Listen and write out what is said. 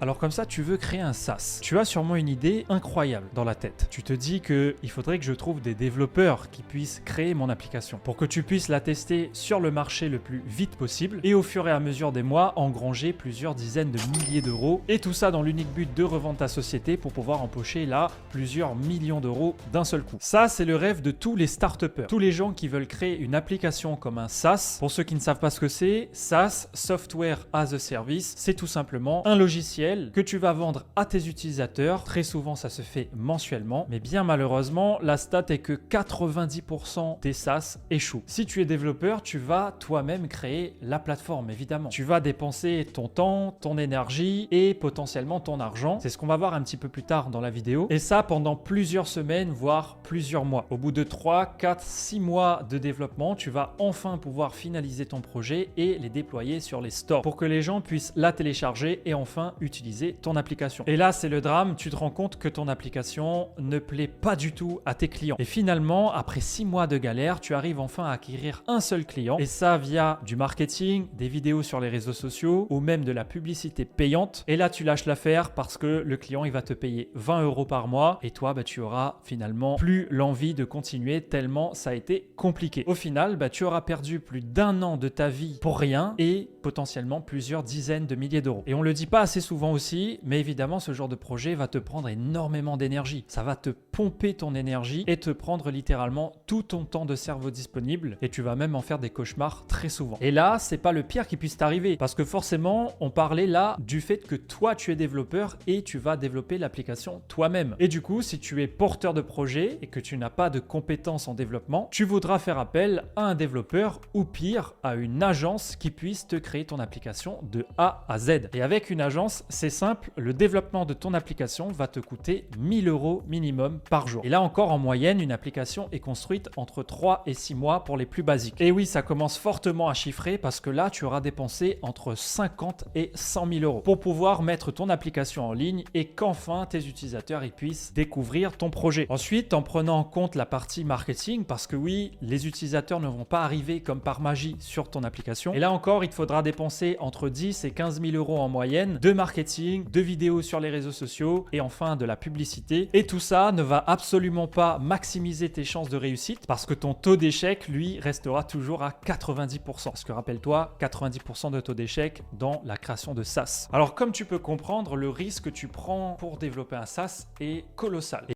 Alors comme ça, tu veux créer un SaaS. Tu as sûrement une idée incroyable dans la tête. Tu te dis qu'il faudrait que je trouve des développeurs qui puissent créer mon application pour que tu puisses la tester sur le marché le plus vite possible et au fur et à mesure des mois, engranger plusieurs dizaines de milliers d'euros et tout ça dans l'unique but de revendre ta société pour pouvoir empocher là plusieurs millions d'euros d'un seul coup. Ça, c'est le rêve de tous les start-upers. Tous les gens qui veulent créer une application comme un SaaS. Pour ceux qui ne savent pas ce que c'est, SaaS, Software as a Service, c'est tout simplement un logiciel que tu vas vendre à tes utilisateurs. Très souvent, ça se fait mensuellement, mais bien malheureusement, la stat est que 90% des SaaS échouent. Si tu es développeur, tu vas toi-même créer la plateforme, évidemment. Tu vas dépenser ton temps, ton énergie et potentiellement ton argent. C'est ce qu'on va voir un petit peu plus tard dans la vidéo. Et ça pendant plusieurs semaines, voire plusieurs mois. Au bout de 3, 4, 6 mois de développement, tu vas enfin pouvoir finaliser ton projet et les déployer sur les stores pour que les gens puissent la télécharger et enfin utiliser ton application. Et là, c'est le drame, tu te rends compte que ton application ne plaît pas du tout à tes clients. Et finalement, après 6 mois de galère, tu arrives enfin à acquérir un seul client et ça via du marketing, des vidéos sur les réseaux sociaux ou même de la publicité payante. Et là, tu lâches l'affaire parce que le client, il va te payer 20 euros par mois et toi, tu auras finalement plus l'envie de continuer tellement ça a été compliqué. Au final, tu auras perdu plus d'1 an de ta vie pour rien et potentiellement plusieurs dizaines de milliers d'euros. Et on le dit pas assez souvent aussi, mais évidemment, ce genre de projet va te prendre énormément d'énergie. Ça va te pomper ton énergie et te prendre littéralement tout ton temps de cerveau disponible et tu vas même en faire des cauchemars très souvent. Et là, c'est pas le pire qui puisse t'arriver parce que forcément, on parlait là du fait que toi, tu es développeur et tu vas développer l'application toi-même. Et du coup, si tu es porteur de projet et que tu n'as pas de compétences en développement, tu voudras faire appel à un développeur ou pire, à une agence qui puisse te créer ton application de A à Z. Et avec une agence, c'est simple, le développement de ton application va te coûter 1000 euros minimum par jour. Et là encore, en moyenne, une application est construite entre 3 et 6 mois pour les plus basiques. Et oui, ça commence fortement à chiffrer parce que là, tu auras dépensé entre 50 et 100 000 euros pour pouvoir mettre ton application en ligne et qu'enfin tes utilisateurs ils puissent découvrir ton projet. Ensuite, en prenant en compte la partie marketing, parce que oui, les utilisateurs ne vont pas arriver comme par magie sur ton application. Et là encore, il te faudra dépenser entre 10 et 15 000 euros en moyenne de marketing, de vidéos sur les réseaux sociaux et enfin de la publicité. Et tout ça ne va absolument pas maximiser tes chances de réussite parce que ton taux d'échec, lui, restera toujours à 90%. Parce que rappelle-toi, 90% de taux d'échec dans la création de SaaS. Alors comme tu peux comprendre, le risque que tu prends pour développer un SaaS est colossal.